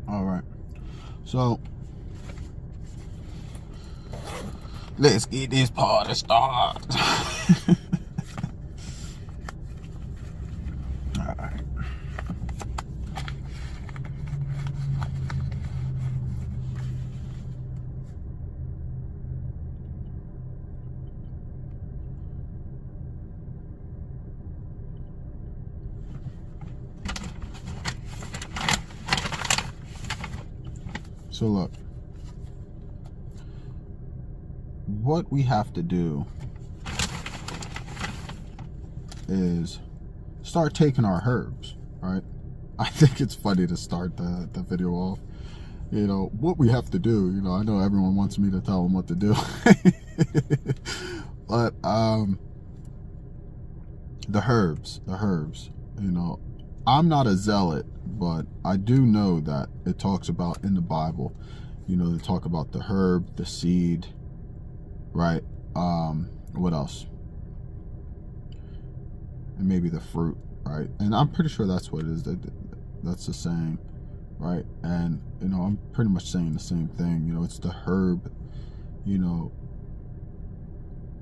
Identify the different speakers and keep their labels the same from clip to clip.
Speaker 1: All right. So let's get this party started. All right. So look, what we have to do is start taking our herbs, right? I think it's funny to start the video off. You know, what we have to do, you know, I know everyone wants me to tell them what to do. But the herbs, you know, I'm not a zealot, but I do know that it talks about in the Bible, you know, they talk about the herb, the seed, right? What else? And maybe the fruit, right? And I'm pretty sure that's what it is. That's the saying, right? And, you know, I'm pretty much saying the same thing. You know, it's the herb, you know,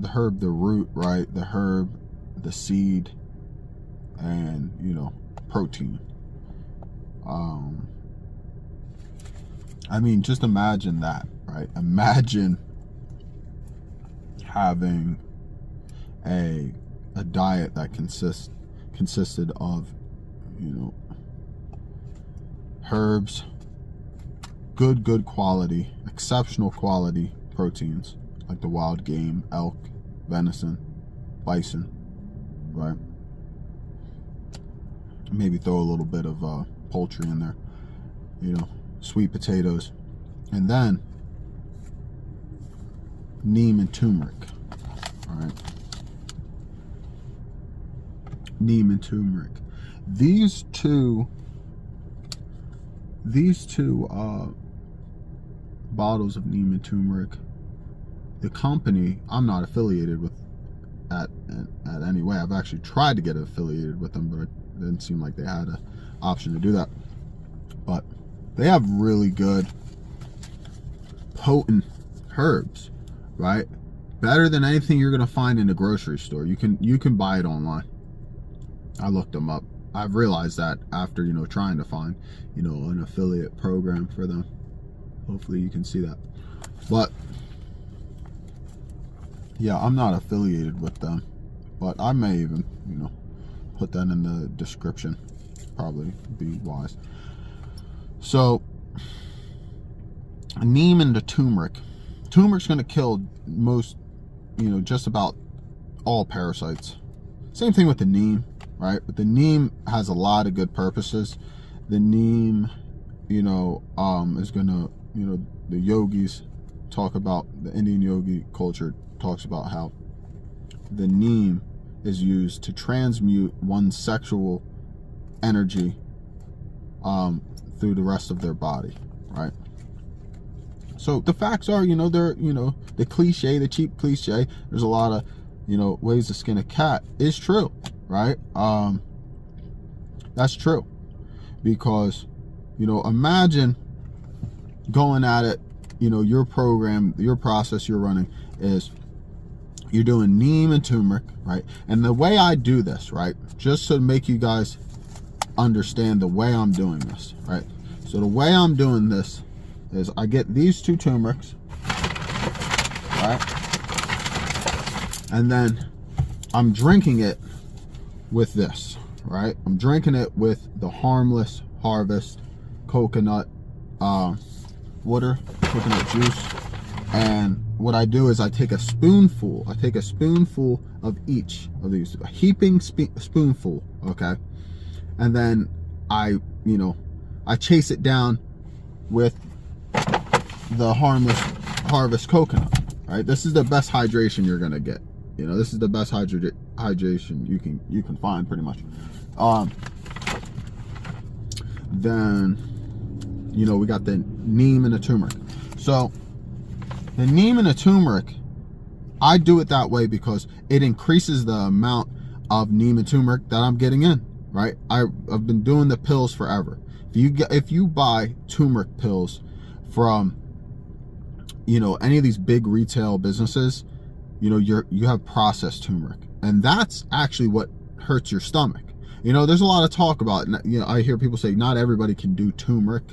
Speaker 1: the herb, the root, right? The herb, the seed, and, you know, protein. I mean, just imagine that, right? Imagine having a diet that consisted of, you know, herbs, good quality, exceptional quality proteins, like the wild game, elk, venison, bison, right? Maybe throw a little bit of poultry in there, you know, sweet potatoes, and then neem and turmeric. All right, neem and turmeric. These two bottles of neem and turmeric, the company I'm not affiliated with at any way. I've actually tried to get affiliated with them, but it didn't seem like they had an option to do that. But they have really good, potent herbs, right? Better than anything you're gonna find in the grocery store. You can buy it online. I looked them up. I've realized that after, you know, trying to find, you know, an affiliate program for them. Hopefully you can see that. But yeah, I'm not affiliated with them, but I may even, you know, put that in the description. Probably be wise. So neem and the turmeric. Turmeric's going to kill most, you know, just about all parasites. Same thing with the neem, right? But the neem has a lot of good purposes. The neem, you know, is going to, you know, the yogis talk about, the Indian yogi culture talks about how the neem is used to transmute one's sexual energy through the rest of their body, right? So the facts are, you know, they're, you know, the cliche, the cheap cliche, there's a lot of, you know, ways to skin a cat is true, right? That's true, because, you know, imagine going at it, you know, your program, your process you're running is you're doing neem and turmeric, right? And the way I do this, right, just to make you guys understand the way I'm doing this, right? So the way I'm doing this is I get these two turmerics, right? And then I'm drinking it with this, right? I'm drinking it with the Harmless Harvest coconut water, coconut juice. And what I do is I take a spoonful of each of these, a heaping spoonful, okay? And then I, you know, I chase it down with the Harmless Harvest coconut, right? This is the best hydration you're gonna get. You know, this is the best hydration you can find, pretty much. Then, you know, we got the neem and the turmeric. So the neem and the turmeric, I do it that way because it increases the amount of neem and turmeric that I'm getting in, right? I've been doing the pills forever. If you buy turmeric pills from, you know, any of these big retail businesses, you know, you have processed turmeric, and that's actually what hurts your stomach. You know, there's a lot of talk about, you know, I hear people say not everybody can do turmeric,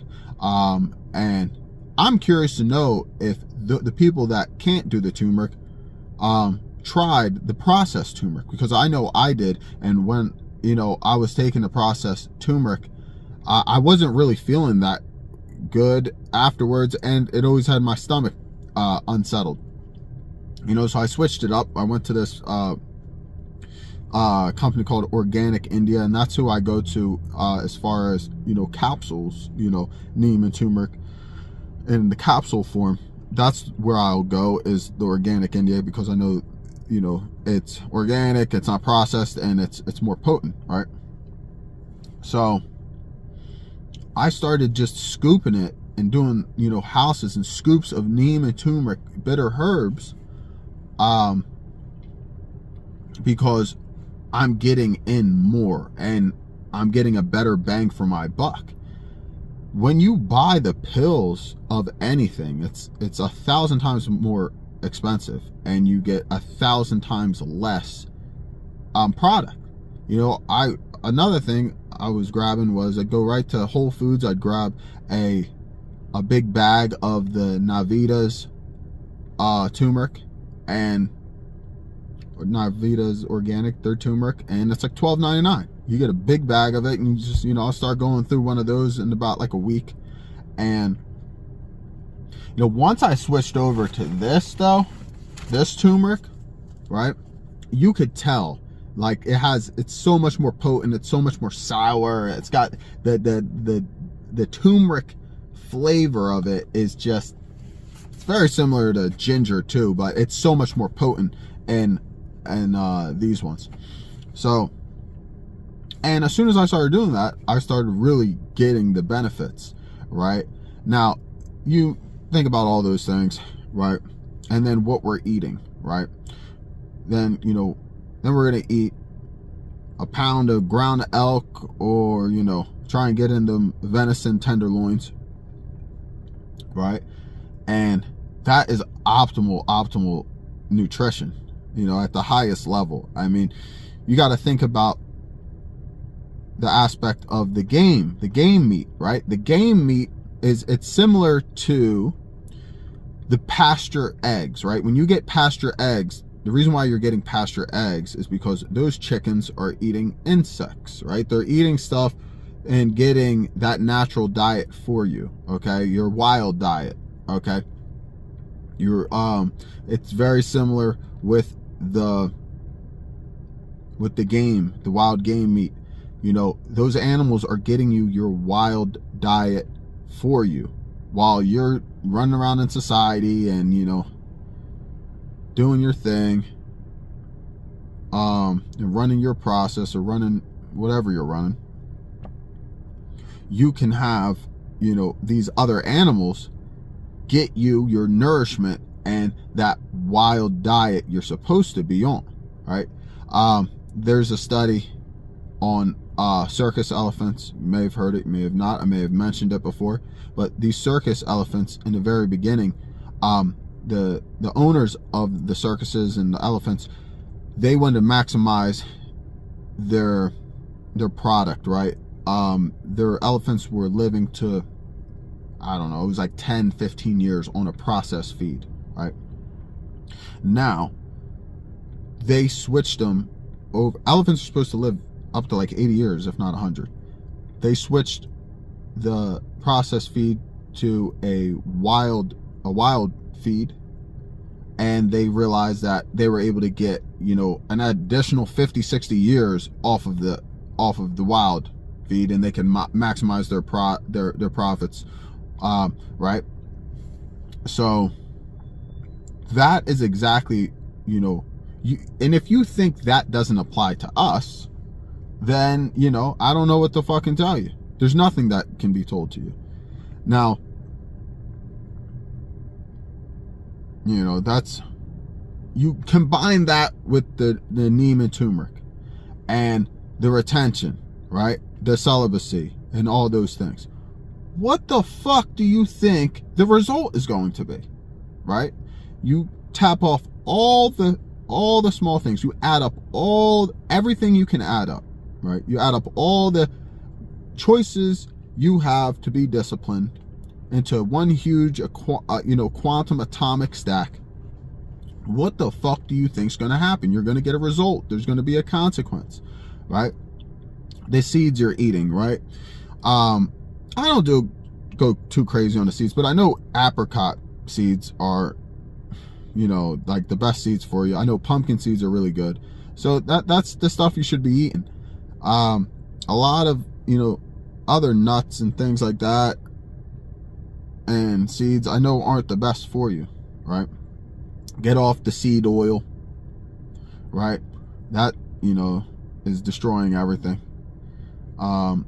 Speaker 1: and I'm curious to know if the people that can't do the turmeric tried the processed turmeric, because I know I did. And when, you know, I was taking the processed turmeric, I wasn't really feeling that good afterwards, and it always had my stomach unsettled. You know, so I switched it up. I went to this company called Organic India, and that's who I go to as far as, you know, capsules, you know, neem and turmeric in the capsule form. That's where I'll go, is the Organic India, because I know, you know, it's organic, it's not processed, and it's more potent, right? So I started just scooping it and doing, you know, houses and scoops of neem and turmeric, bitter herbs, because I'm getting in more and I'm getting a better bang for my buck. When you buy the pills of anything, it's 1,000 times more expensive, and you get 1,000 times less product. You know, another thing I was grabbing was, I'd go right to Whole Foods, I'd grab a big bag of the Navitas turmeric, and Navitas organic, their turmeric, and it's like $12.99. You get a big bag of it, and you just, you know, I'll start going through one of those in about like a week. And, you know, once I switched over to this, though, this turmeric, right, you could tell, like, it's so much more potent, it's so much more sour, it's got the turmeric flavor of it is just, it's very similar to ginger too, but it's so much more potent in these ones. So, and as soon as I started doing that, I started really getting the benefits, right? Now, you think about all those things, right? And then what we're eating, right? Then, you know, then we're going to eat a pound of ground elk, or, you know, try and get into venison tenderloins, right? And that is optimal nutrition, you know, at the highest level. I mean, you got to think about the aspect of the game meat, right? The game meat it's similar to the pasture eggs, right? When you get pasture eggs, the reason why you're getting pasture eggs is because those chickens are eating insects, right? They're eating stuff and getting that natural diet for you, okay? Your wild diet, okay? It's very similar with the wild game meat. You know, those animals are getting you your wild diet for you while you're running around in society and, you know, doing your thing, and running your process, or running whatever you're running. You can have, you know, these other animals get you your nourishment and that wild diet you're supposed to be on, right? There's a study on circus elephants. You may have heard it, you may have not. I may have mentioned it before, but these circus elephants, in the very beginning, the owners of the circuses and the elephants, they wanted to maximize their product, right? Their elephants were living to, I don't know, it was like 10-15 years on a processed feed, right? Now they switched them over. Elephants are supposed to live up to like 80 years, if not 100. They switched the processed feed to a wild feed, and they realized that they were able to get, you know, an additional 50-60 years off of the wild feed, and they can maximize their profits, right? So that is exactly, you know, and if you think that doesn't apply to us, then, you know, I don't know what to fucking tell you. There's nothing that can be told to you. Now, you know, you combine that with the neem and turmeric and the retention, right? The celibacy, and all those things. What the fuck do you think the result is going to be, right? You tap off all the small things. You add up everything you can add up, right? You add up all the choices you have to be disciplined into one huge, quantum atomic stack. What the fuck do you think's going to happen? You're going to get a result. There's going to be a consequence, right? The seeds you're eating, right? I don't go too crazy on the seeds, but I know apricot seeds are, like the best seeds for you. I know pumpkin seeds are really good. So that's the stuff you should be eating. A lot of, other nuts and things like that and seeds I know aren't the best for you, right? Get off the seed oil, right? That, is destroying everything. And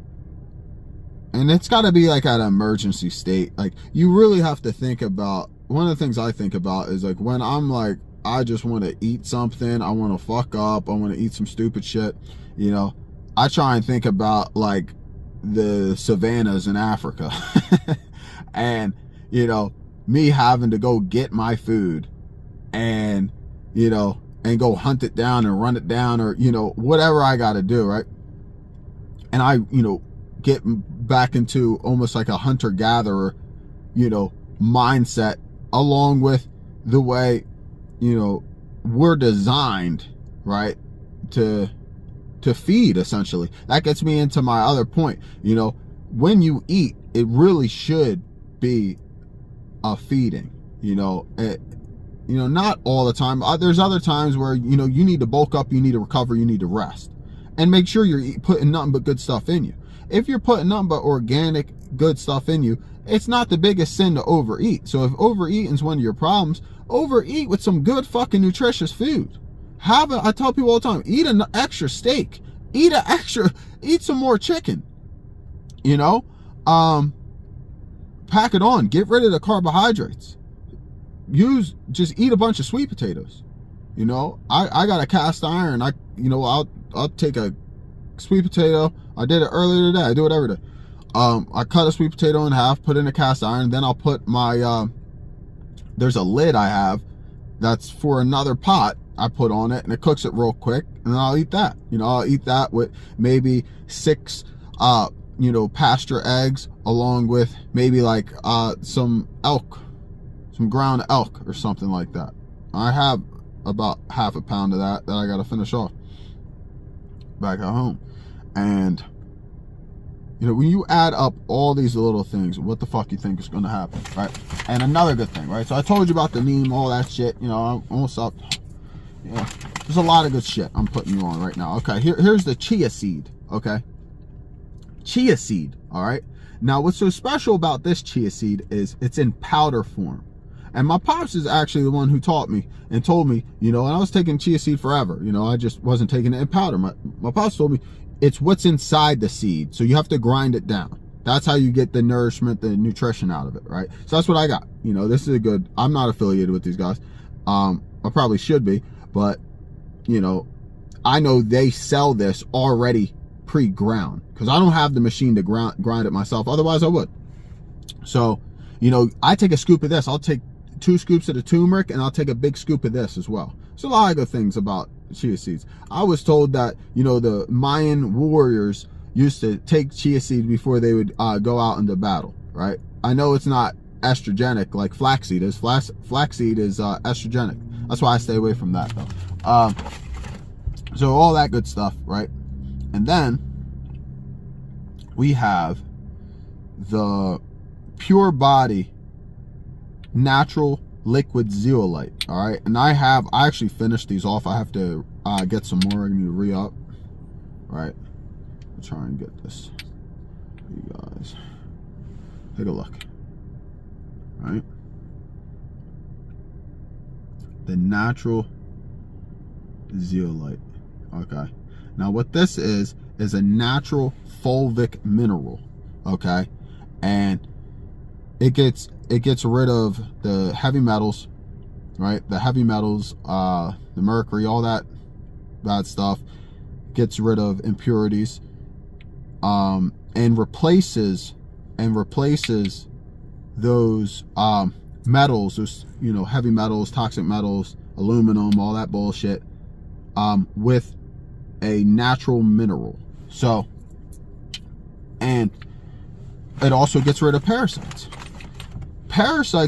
Speaker 1: it's got to be like at an emergency state. Like, you really have to think about, one of the things I think about is like when I'm like, I just want to eat something, I want to fuck up, I want to eat some stupid shit, I try and think about like the savannas in Africa and, me having to go get my food and, and go hunt it down and run it down or, whatever I got to do, right? And I, get back into almost like a hunter-gatherer, mindset, along with the way, we're designed, right, to feed, essentially. That gets me into my other point. When you eat, it really should be a feeding, not all the time. There's other times where, you need to bulk up, you need to recover, you need to rest. And make sure you're putting nothing but good stuff in you. If you're putting nothing but organic, good stuff in you, it's not the biggest sin to overeat. So if overeating is one of your problems, overeat with some good fucking nutritious food. I tell people all the time, eat an extra steak. Eat some more chicken. Pack it on. Get rid of the carbohydrates. Just eat a bunch of sweet potatoes. I got a cast iron. I'll take a sweet potato. I did it earlier today. I do it every day. I cut a sweet potato in half, put it in a cast iron. Then I'll put my, there's a lid I have that's for another pot I put on it, and it cooks it real quick, and then I'll eat that. I'll eat that with maybe 6, pasture eggs, along with maybe like some ground elk or something like that. I have about half a pound of that I got to finish off back at home. And when you add up all these little things, what the fuck you think is going to happen, right? And another good thing, right? So I told you about the neem, all that shit. I'm almost up. Yeah, there's a lot of good shit I'm putting you on right now. Okay, here's the chia seed. Okay, chia seed. All right. Now, what's so special about this chia seed is it's in powder form. And my pops is actually the one who taught me and told me, and I was taking chia seed forever. I just wasn't taking it in powder. My pops told me it's what's inside the seed. So you have to grind it down. That's how you get the nourishment, the nutrition out of it, right? So that's what I got. This is I'm not affiliated with these guys. I probably should be, but, I know they sell this already pre-ground because I don't have the machine to grind it myself. Otherwise I would. So, I take a scoop of this. I'll take 2 scoops of the turmeric, and I'll take a big scoop of this as well. There's a lot of good things about chia seeds. I was told that, the Mayan warriors used to take chia seeds before they would go out into battle, right? I know it's not estrogenic like flaxseed is. Flaxseed is estrogenic. That's why I stay away from that, though. So all that good stuff, right? And then we have the Pure Body Natural Liquid Zeolite. All right, and I actually finished these off. I have to get some more. I need to re-up. Right, I'll try and get this for you guys. Take a look. All right, the natural zeolite. Okay, now what this is a natural fulvic mineral. Okay, and it gets rid of the heavy metals, right? The heavy metals, the mercury, all that bad stuff. Gets rid of impurities. and replaces those metals, those, you know, heavy metals, toxic metals, aluminum, all that bullshit, with a natural mineral. So, and it also gets rid of parasites.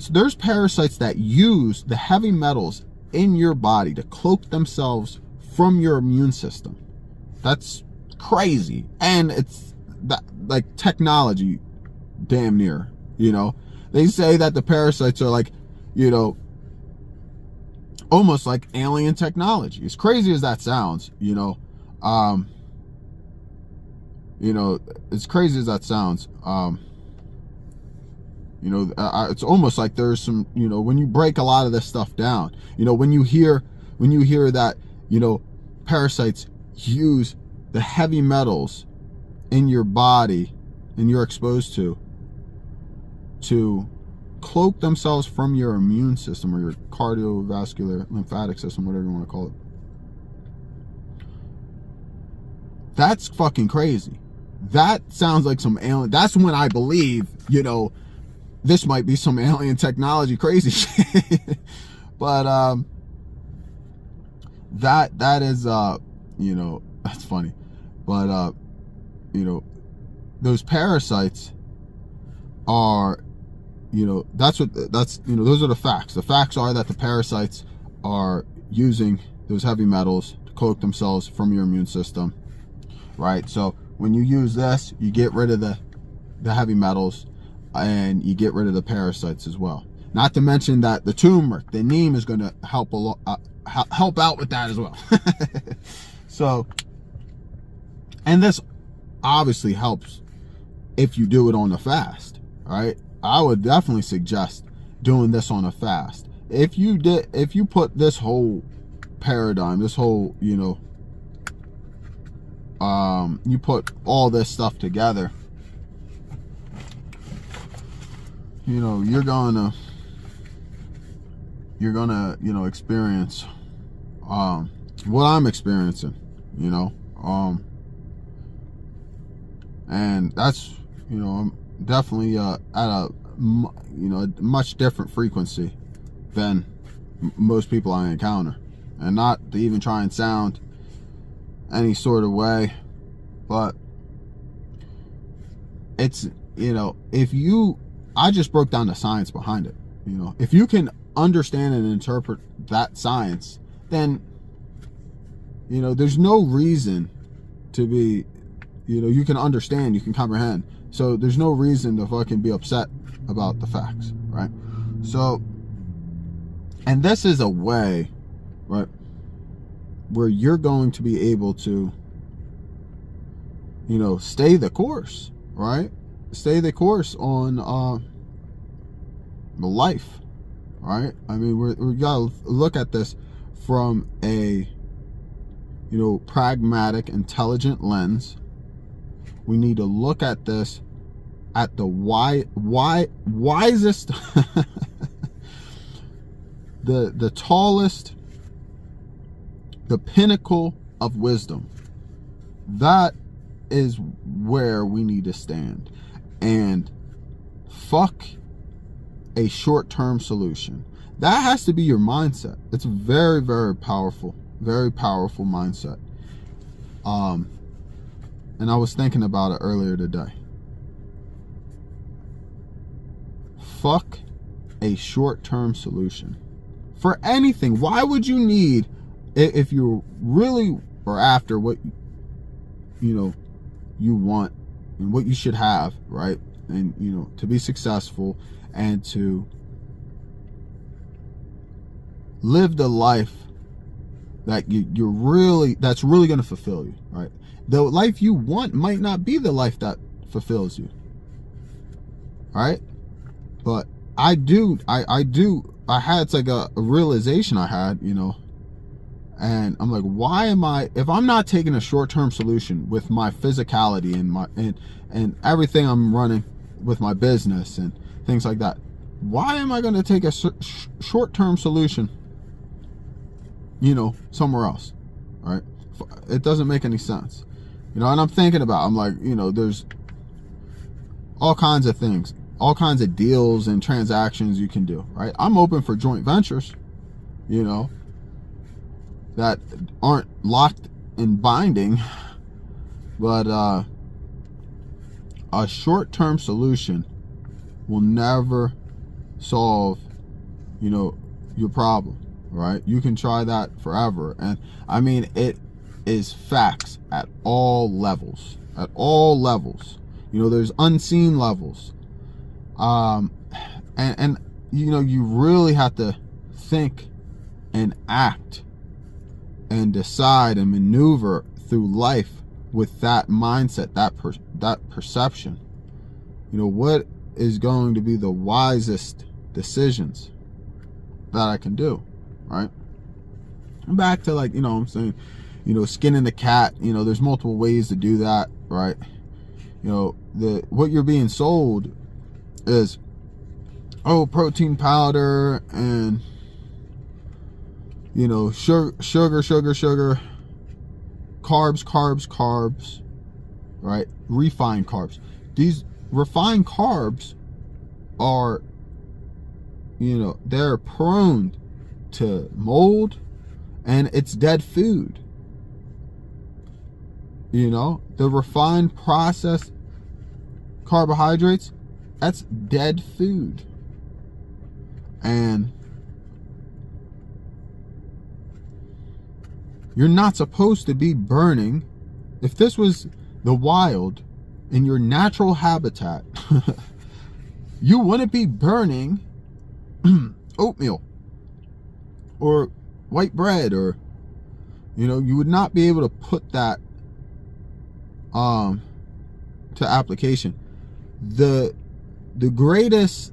Speaker 1: There's parasites that use the heavy metals in your body to cloak themselves from your immune system. That's crazy. And it's that, like, technology, damn near, you know. They say that the parasites are like, you know, almost like alien technology. As crazy as that sounds, you know, as crazy as that sounds, you know, it's almost like there's some, you know, when you break a lot of this stuff down, you know, when you hear that, you know, parasites use the heavy metals in your body and you're exposed to cloak themselves from your immune system or your cardiovascular lymphatic system, whatever you want to call it. That's fucking crazy. That sounds like some alien. That's when I believe, you know, this might be some alien technology crazy shit. But that is you know, that's funny. But you know, those parasites are, you know, that's you know, those are the facts. The facts are that the parasites are using those heavy metals to cloak themselves from your immune system, right? So when you use this, you get rid of the heavy metals, and you get rid of the parasites as well. Not to mention that the turmeric, the neem, is going to help out with that as well. So, and this obviously helps if you do it on a fast, right? I would definitely suggest doing this on a fast. If you put this whole paradigm, this whole, you know, you put all this stuff together, you know, you're gonna, you know, experience what I'm experiencing, you know, and that's, you know, I'm definitely at a, you know, a much different frequency than most people I encounter. And not to even try and sound any sort of way, but it's, you know, I just broke down the science behind it. You know, if you can understand and interpret that science, then, you know, there's no reason to be, you know, you can understand, you can comprehend. So there's no reason to fucking be upset about the facts, right? So, and this is a way, right, where you're going to be able to, you know, stay the course, right? Stay the course on the life, right? I mean, we gotta look at this from a, you know, pragmatic, intelligent lens. We need to look at this at the wisest, the tallest, the pinnacle of wisdom. That is where we need to stand. And fuck a short-term solution. That has to be your mindset. It's a very, very powerful mindset. And I was thinking about it earlier today. Fuck a short-term solution for anything. Why would you need, if you really are after what, you know, you want and what you should have, right? And, you know, to be successful and to live the life that that's really going to fulfill you, right? The life you want might not be the life that fulfills you, right? But I had, it's like a realization I had, you know, and I'm like, why am I, if I'm not taking a short-term solution with my physicality and my, and everything I'm running with my business and things like that, why am I going to take a short-term solution, you know, somewhere else, right? It doesn't make any sense, you know. And I'm thinking about, I'm like, you know, there's all kinds of things, all kinds of deals and transactions you can do, right? I'm open for joint ventures, you know, that aren't locked and binding, but a short-term solution will never solve, you know, your problem, right? You can try that forever. And I mean, it is facts at all levels, you know. There's unseen levels, and you know, you really have to think and act and decide and maneuver through life with that mindset, that perception. You know, what is going to be the wisest decisions that I can do, right? And back to, like, you know what I'm saying, you know, skinning the cat, you know, there's multiple ways to do that, right? You know, what you're being sold is, oh, protein powder and, you know, sugar, carbs, right? Refined carbs. These refined carbs are, you know, they're prone to mold, and it's dead food. You know, the refined processed carbohydrates, that's dead food. And you're not supposed to be burning. If this was the wild in your natural habitat, you wouldn't be burning oatmeal or white bread, or, you know, you would not be able to put that to application. The greatest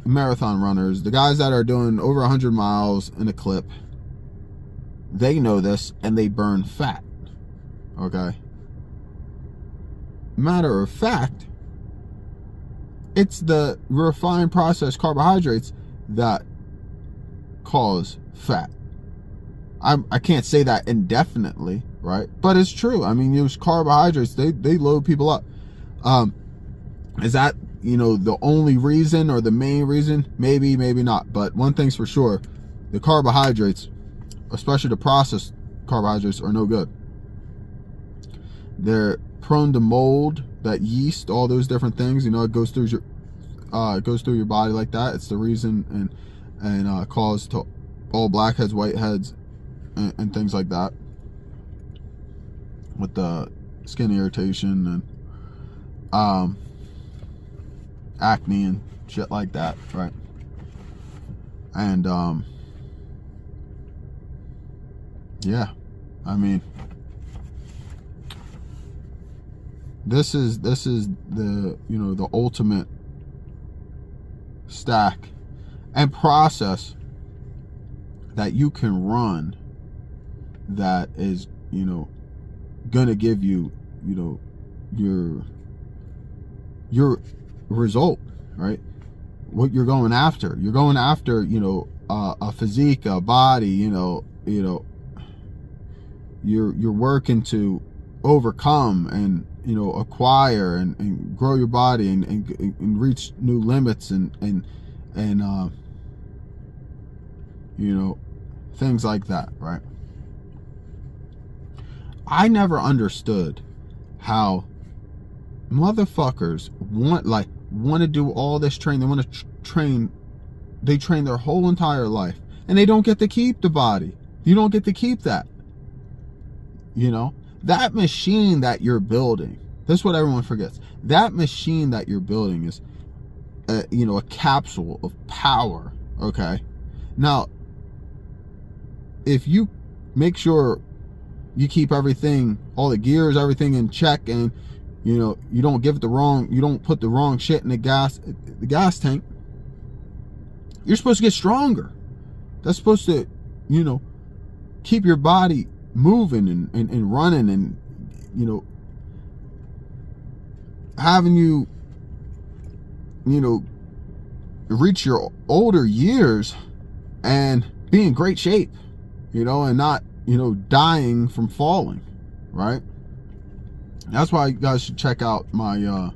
Speaker 1: marathon runners, the guys that are doing over 100 miles in a clip, they know this, and they burn fat. Okay, matter of fact, it's the refined processed carbohydrates that cause fat. I can't say that indefinitely, right? But it's true. I mean, those carbohydrates, they load people up. Is that, you know, the only reason or the main reason? Maybe, maybe not. But one thing's for sure, the carbohydrates, especially the processed carbohydrates, are no good. They're prone to mold, that yeast, all those different things. You know, it goes through your body like that. It's the reason and cause to all blackheads, whiteheads, and things like that, with the skin irritation and acne and shit like that, right? And yeah, I mean, this is the, you know, the ultimate stack and process that you can run that is, you know, gonna give you, you know, your result, right? What you're going after. You're going after, you know, a physique, a body, you know, you're working to overcome and, you know, acquire and grow your body and reach new limits and you know, things like that, right? I never understood how motherfuckers want to do all this training. They want to train. They train their whole entire life, and they don't get to keep the body. You don't get to keep that. You know, that machine that you're building. This is what everyone forgets. That machine that you're building is, you know, a capsule of power. Okay. Now, if you make sure you keep everything, all the gears, everything in check, and, you know, you don't put the wrong shit in the gas tank, you're supposed to get stronger. That's supposed to, you know, keep your body moving and running, and, you know, having you know, reach your older years and be in great shape, you know, and not, you know, dying from falling, right? That's why you guys should check out my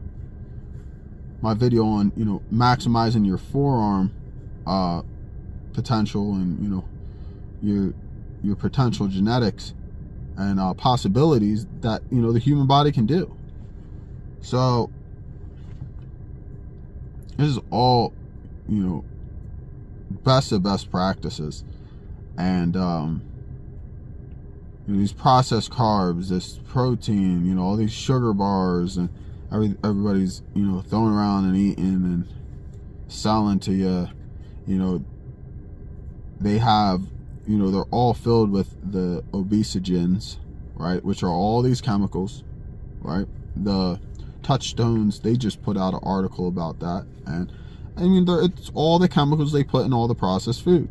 Speaker 1: my video on, you know, maximizing your forearm potential, and, you know, your potential genetics and possibilities that, you know, the human body can do. So this is all, you know, best of best practices. And you know, these processed carbs, this protein, you know, all these sugar bars, and everybody's, you know, throwing around and eating and selling to you, you know, they have, you know, they're all filled with the obesogens, right, which are all these chemicals, right? The Touchstones, they just put out an article about that, and I mean, it's all the chemicals they put in all the processed food.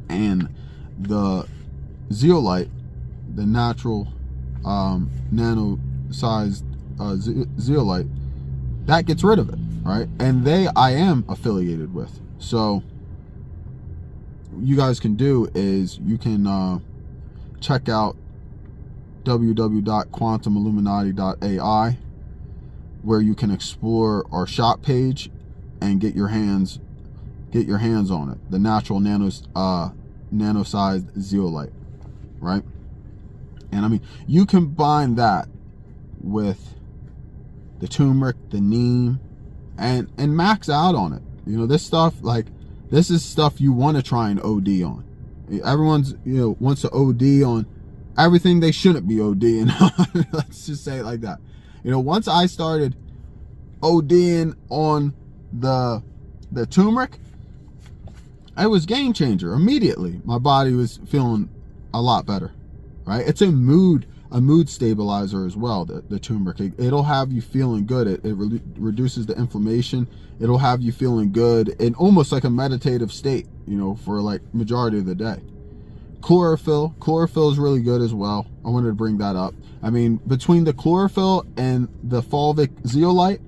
Speaker 1: And the zeolite, the natural nano-sized zeolite, that gets rid of it, right? And I am affiliated with. So you guys can do is you can check out www.quantumilluminati.ai, where you can explore our shop page and get your hands on it, the natural nano-sized zeolite, right? And I mean, you combine that with the turmeric, the neem, and max out on it. You know, this stuff, like, this is stuff you want to try and OD on. Everyone's, you know, wants to OD on everything they shouldn't be ODing on. Let's just say it like that. You know, once I started ODing on the turmeric, it was game changer. Immediately, my body was feeling a lot better, right? It's a mood stabilizer as well, the turmeric. It'll have you feeling good. It reduces the inflammation. It'll have you feeling good in almost like a meditative state, you know, for like majority of the day. Chlorophyll is really good as well. I wanted to bring that up. I mean, between the chlorophyll and the fulvic zeolite,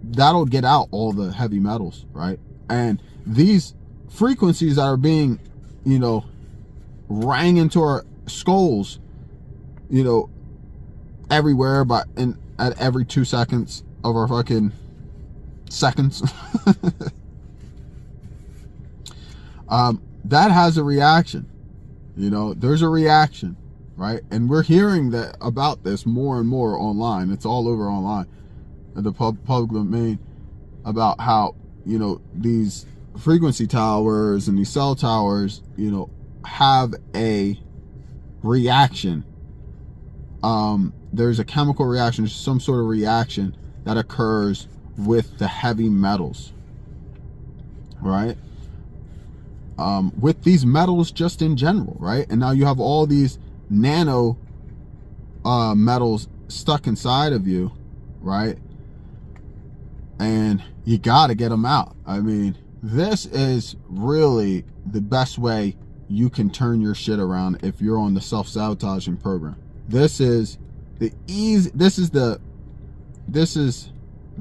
Speaker 1: that'll get out all the heavy metals, right? And these frequencies that are being, you know, rang into our skulls, you know, everywhere, but at every 2 seconds of our fucking seconds, that has a reaction. You know, there's a reaction, right? And we're hearing that about this more and more online. It's all over online, the public domain, about how, you know, these frequency towers and these cell towers, you know, have a reaction. There's a chemical reaction, some sort of reaction that occurs with the heavy metals, right? With these metals just in general, right? And now you have all these nano metals stuck inside of you, right? And you got to get them out. I mean, this is really the best way you can turn your shit around if you're on the self-sabotaging program. This is the easy, this is the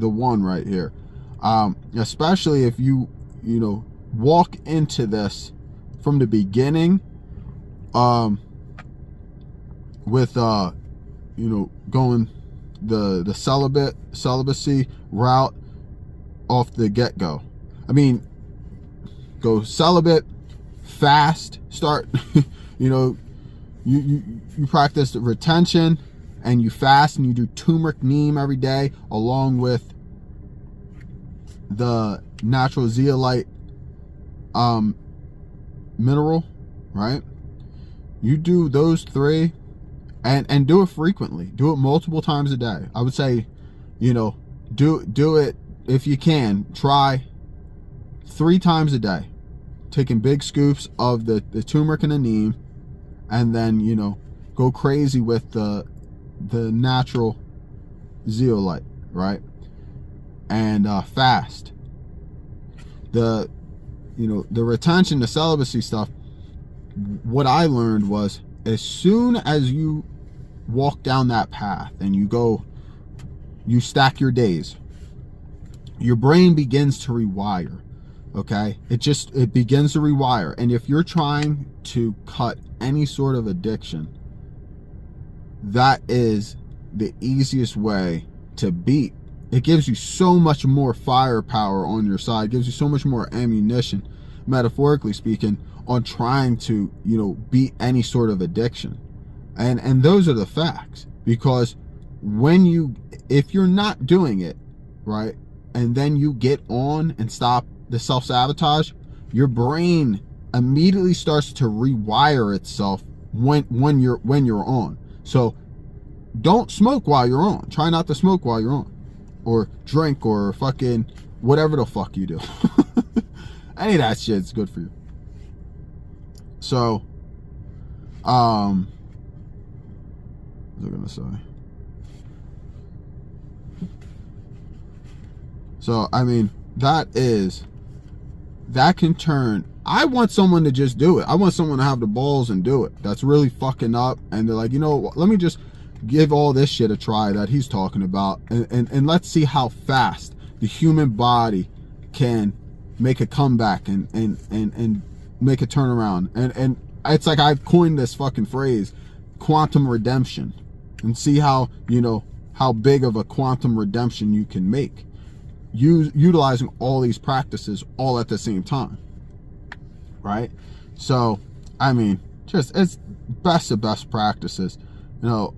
Speaker 1: one right here. Especially if you know, walk into this from the beginning, with you know, going the celibacy route off the get-go. I mean, go celibate, fast, start, you know, you practice the retention, and you fast, and you do turmeric neem every day, along with the natural zeolite mineral, right? You do those three, and do it frequently. Do it multiple times a day. I would say, you know, do it if you can. Try 3 times a day, taking big scoops of the turmeric and the neem, and then, you know, go crazy with the natural zeolite, right? And fast. The, you know, the retention, the celibacy stuff, what I learned was, as soon as you walk down that path and you stack your days, your brain begins to rewire. Okay, it begins to rewire. And if you're trying to cut any sort of addiction, that is the easiest way to beat it gives you so much more firepower on your side, gives you so much more ammunition, metaphorically speaking, on trying to, you know, beat any sort of addiction. And those are the facts. Because if you're not doing it, right, and then you get on and stop the self-sabotage, your brain immediately starts to rewire itself when you're on. So don't smoke while you're on. Try not to smoke while you're on, or drink, or fucking whatever the fuck you do. Any of that shit's good for you. So, what was I gonna say? So, I mean, that can turn. I want someone to just do it. I want someone to have the balls and do it. That's really fucking up. And they're like, you know, let me just give all this shit a try that he's talking about. And let's see how fast the human body can make a comeback and make a turnaround. And it's like I coined this fucking phrase, quantum redemption. And see how, you know, how big of a quantum redemption you can make. Utilizing all these practices all at the same time, right? So, I mean, just it's best of best practices. You know,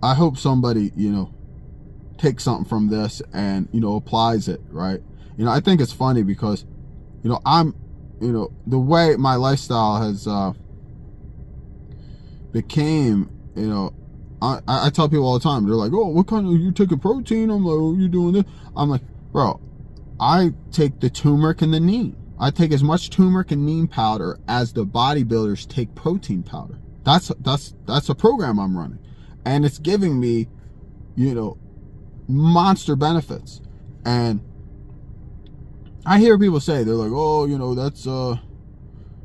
Speaker 1: I hope somebody, you know, takes something from this and, you know, applies it, right? You know, I think it's funny because, you know, you know, the way my lifestyle has became, you know, I tell people all the time, they're like, oh, what kind of, you taking protein? I'm like, oh, you doing this? I'm like, bro, I take the turmeric and the neem. I take as much turmeric and neem powder as the bodybuilders take protein powder. That's a program I'm running. And it's giving me, you know, monster benefits. And I hear people say, they're like, oh, you know, that's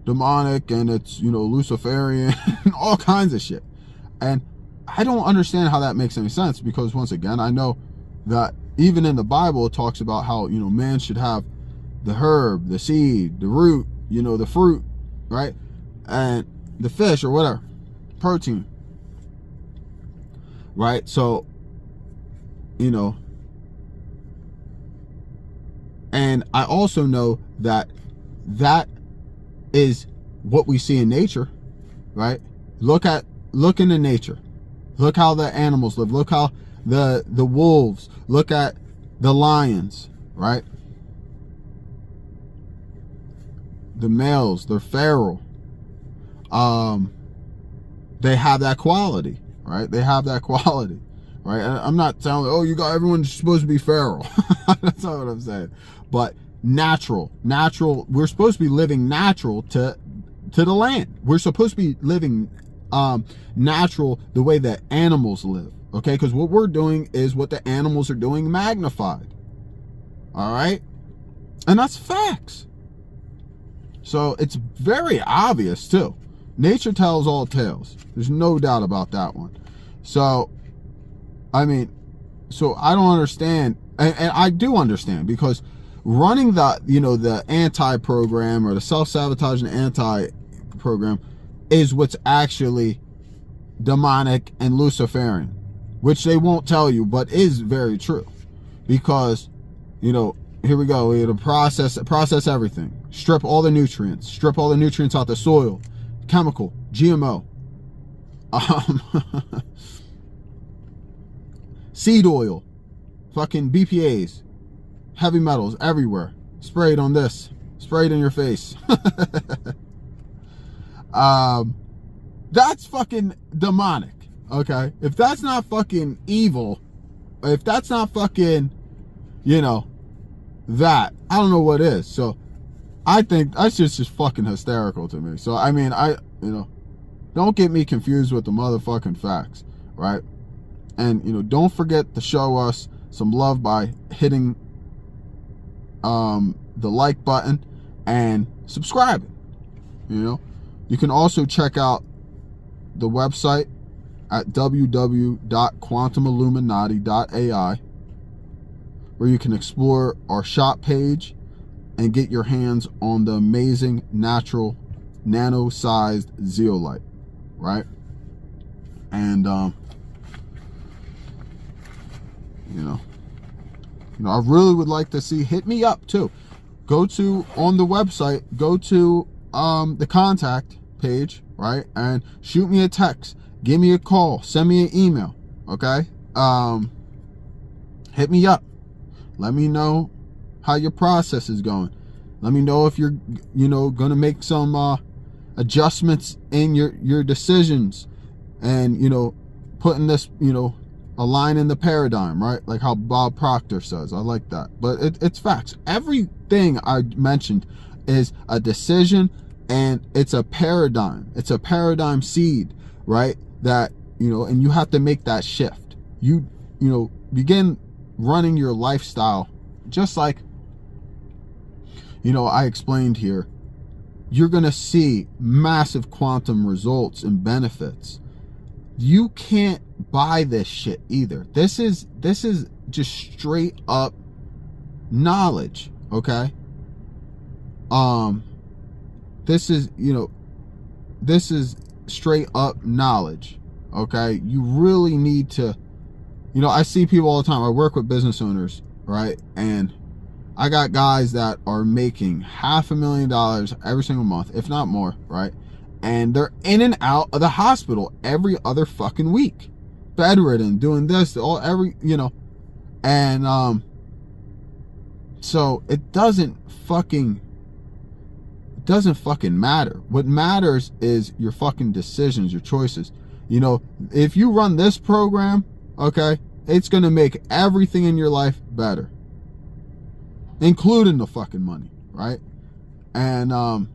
Speaker 1: demonic and it's, you know, Luciferian and all kinds of shit. And I don't understand how that makes any sense, because once again, I know that even in the Bible, it talks about how, you know, man should have the herb, the seed, the root, you know, the fruit, right? And the fish or whatever, protein, right? So, you know, and I also know that that is what we see in nature, right? Look into nature. Look how the animals live. Look how the wolves, look at the lions, right? The males, they're feral. They have that quality, right? They have that quality, right? I'm not telling, oh, you got everyone's supposed to be feral. That's not what I'm saying. But natural, we're supposed to be living natural to the land. We're supposed to be living natural the way that animals live, okay? Because what we're doing is what the animals are doing magnified, all right? And that's facts. So it's very obvious too. Nature tells all tales. There's no doubt about that one. So, I mean, so I don't understand, and I do understand, because running the, you know, the anti-program or the self-sabotaging anti-program is what's actually demonic and Luciferian, which they won't tell you, but is very true. Because, you know, here we go, we have to process everything, strip all the nutrients out the soil, chemical, GMO, seed oil, fucking BPAs, heavy metals everywhere, sprayed on this, sprayed in your face. That's fucking demonic, okay? If that's not fucking evil, if that's not fucking, you know, that, I don't know what is. So I think that's just fucking hysterical to me. So I mean, you know, don't get me confused with the motherfucking facts, right? And, you know, don't forget to show us some love by hitting the like button and subscribing. You know, you can also check out the website at www.quantumilluminati.ai, where you can explore our shop page and get your hands on the amazing natural nano-sized zeolite, right? And you know, You know, I really would like to see, hit me up too. Go to, on the website, go to the contact page, right? And shoot me a text, give me a call, send me an email, okay? Hit me up. Let me know how your process is going. Let me know if you're, you know, gonna make some adjustments in your decisions, and, you know, putting this, you know, a line in the paradigm, right? Like how Bob Proctor says. I like that. But it's facts. Everything I mentioned is a decision, and it's a paradigm. It's a paradigm seed, right? That, you know, and you have to make that shift. You know, begin running your lifestyle just like, you know, I explained here. You're going to see massive quantum results and benefits. You can't buy this shit either. This is just straight up knowledge, okay? This is, you know, this is straight up knowledge, okay? You really need to, you know, I see people all the time. I work with business owners, right? And I got guys that are making $500,000 every single month, if not more, right? And they're in and out of the hospital every other fucking week, bedridden, doing this, you know, and so it doesn't fucking matter. What matters is your fucking decisions, your choices. You know, if you run this program, okay, it's gonna make everything in your life better, including the fucking money, right? And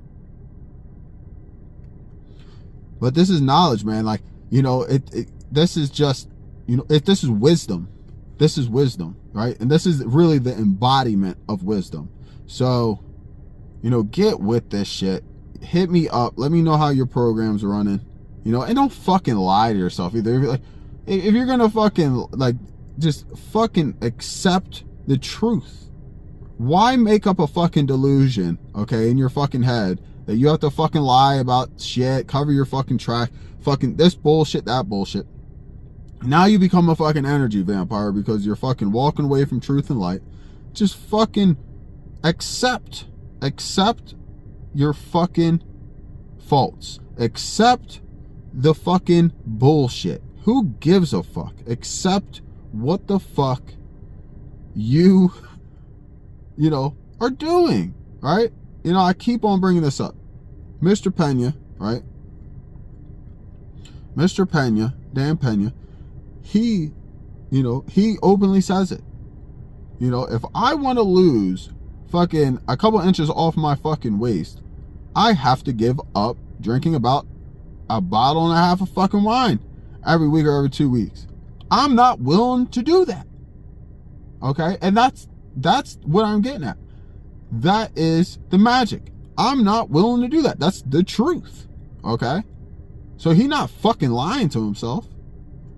Speaker 1: but this is knowledge, man. Like, you know, this is just, you know, this is wisdom. This is wisdom, right? And this is really the embodiment of wisdom. So, you know, get with this shit. Hit me up. Let me know how your program's running. You know, and don't fucking lie to yourself either. If you're gonna fucking, like, just fucking accept the truth. Why make up a fucking delusion, okay, in your fucking head that you have to fucking lie about shit, cover your fucking track, fucking this bullshit, that bullshit. Now you become a fucking energy vampire because you're fucking walking away from truth and light. Just fucking accept your fucking faults. Accept the fucking bullshit. Who gives a fuck? Accept what the fuck you know, are doing, right? You know, I keep on bringing this up. Mr. Pena, right? Mr. Pena, Dan Pena, he, you know, he openly says it. You know, if I want to lose fucking a couple inches off my fucking waist, I have to give up drinking about a bottle and a half of fucking wine every week or every 2 weeks. I'm not willing to do that. Okay? And that's what I'm getting at. That is the magic. I'm not willing to do that. That's the truth. Okay? So he's not fucking lying to himself.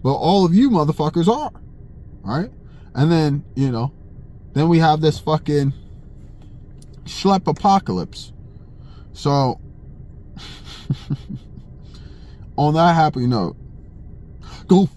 Speaker 1: But all of you motherfuckers are. Alright? And then, you know, then we have this fucking schlep apocalypse. So, on that happy note, go.